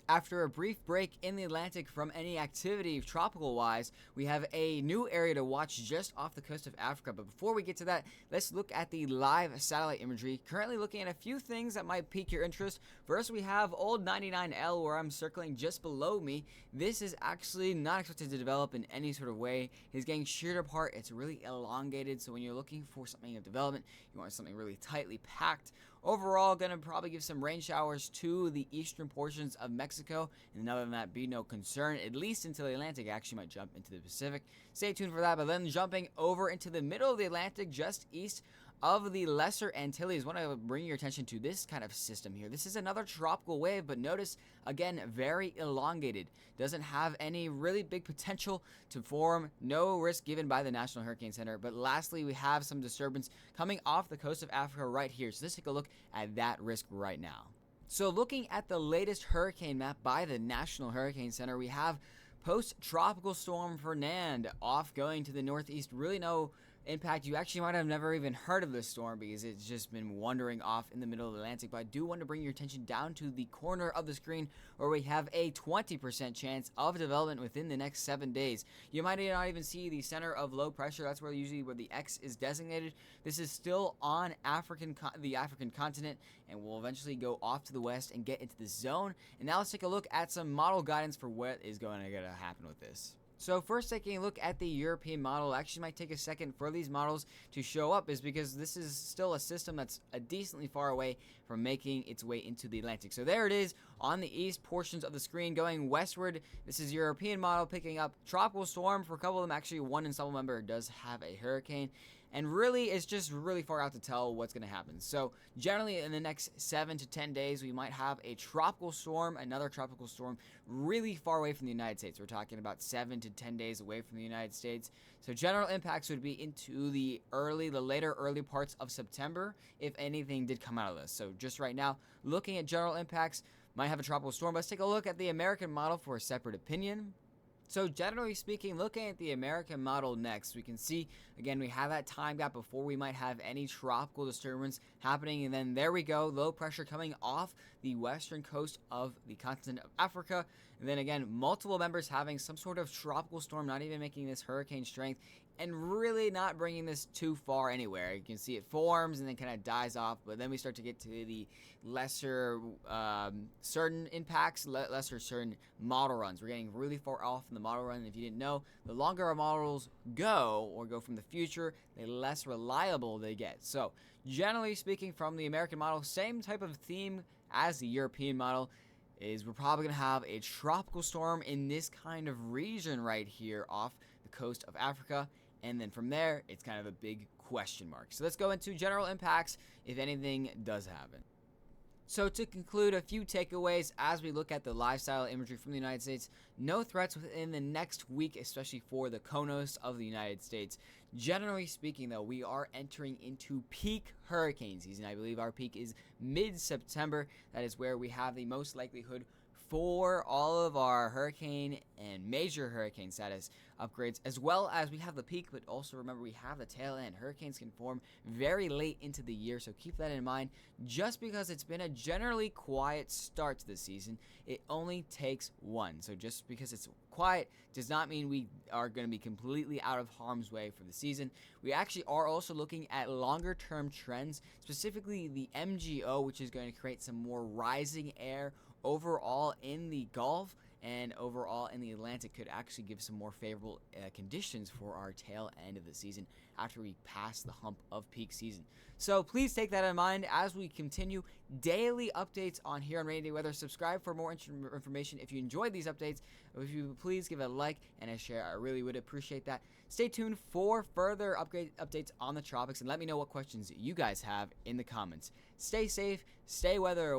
After a brief break in the Atlantic from any activity tropical wise, we have a new area to watch just off the coast of Africa. But before we get to that, let's look at the live satellite imagery. Currently looking at a few things that might pique your interest. First, we have old 99L where I'm circling just below me. This is actually not expected to develop in any sort of way. It's getting sheared apart. It's really elongated. So when you're looking for something of development, you want something really tightly packed. Overall, going to probably give some rain showers to the eastern portions of Mexico, and other than that, be no concern, at least until the Atlantic actually might jump into the Pacific. Stay tuned for that, but then jumping over into the middle of the Atlantic, just east of the Lesser Antilles, I want to bring your attention to this kind of system here. This is another tropical wave, but notice, again, very elongated. Doesn't have any really big potential to form. No risk given by the National Hurricane Center. But lastly, we have some disturbance coming off the coast of Africa right here. So let's take a look at that risk right now. So looking at the latest hurricane map by the National Hurricane Center, we have post-tropical storm Fernand off going to the northeast. Really no impact. You actually might have never even heard of this storm because it's just been wandering off in the middle of the Atlantic. But I do want to bring your attention down to the corner of the screen where we have a 20% chance of development within the next 7 days. You might not even see the center of low pressure. That's where the X is designated. This is still on the African continent and will eventually go off to the west and get into the zone. And now let's take a look at some model guidance for what is going to happen with this. So first, taking a look at the European model, actually might take a second for these models to show up, is because this is still a system that's a decently far away from making its way into the Atlantic. So there it is on the east portions of the screen going westward. This is European model picking up tropical storm for a couple of them. Actually, one installable member does have a hurricane. And really, it's just really far out to tell what's going to happen. So generally, in the next 7 to 10 days, we might have a tropical storm, another tropical storm, really far away from the United States. We're talking about 7 to 10 days away from the United States. So general impacts would be into the later early parts of September, if anything did come out of this. So just right now, looking at general impacts, might have a tropical storm. But let's take a look at the American model for a separate opinion. So generally speaking, looking at the American model next, we can see, again, we have that time gap before we might have any tropical disturbance happening. And then there we go, low pressure coming off the western coast of the continent of Africa. And then again, multiple members having some sort of tropical storm, not even making this hurricane strength, and really not bringing this too far anywhere. You can see it forms and then kind of dies off, but then we start to get to the lesser certain impacts, lesser certain model runs. We're getting really far off in the model run. And if you didn't know, the longer our models go from the future, the less reliable they get. So generally speaking, from the American model, same type of theme as the European model, is we're probably going to have a tropical storm in this kind of region right here off the coast of Africa. And then from there, it's kind of a big question mark. So let's go into general impacts if anything does happen. So to conclude, a few takeaways as we look at the lifestyle imagery from the United States. No threats within the next week, especially for the coast of the United States. Generally speaking, though, we are entering into peak hurricane season. I believe our peak is mid-September. That is where we have the most likelihood for all of our hurricane and major hurricane status upgrades, as well as we have the peak, but also remember we have the tail end. Hurricanes can form very late into the year, so keep that in mind. Just because it's been a generally quiet start to the season, it only takes one. So just because it's quiet does not mean we are going to be completely out of harm's way for the season. We actually are also looking at longer term trends, specifically the MGO, which is going to create some more rising air overall in the Gulf and overall in the Atlantic, could actually give some more favorable conditions for our tail end of the season after we pass the hump of peak season. So please take that in mind as we continue daily updates on here on Rainy Day Weather. Subscribe for more information if you enjoyed these updates. If you please give it a like and a share, I really would appreciate that. Stay tuned for further updates on the tropics, and let me know what questions you guys have in the comments. Stay safe, stay weather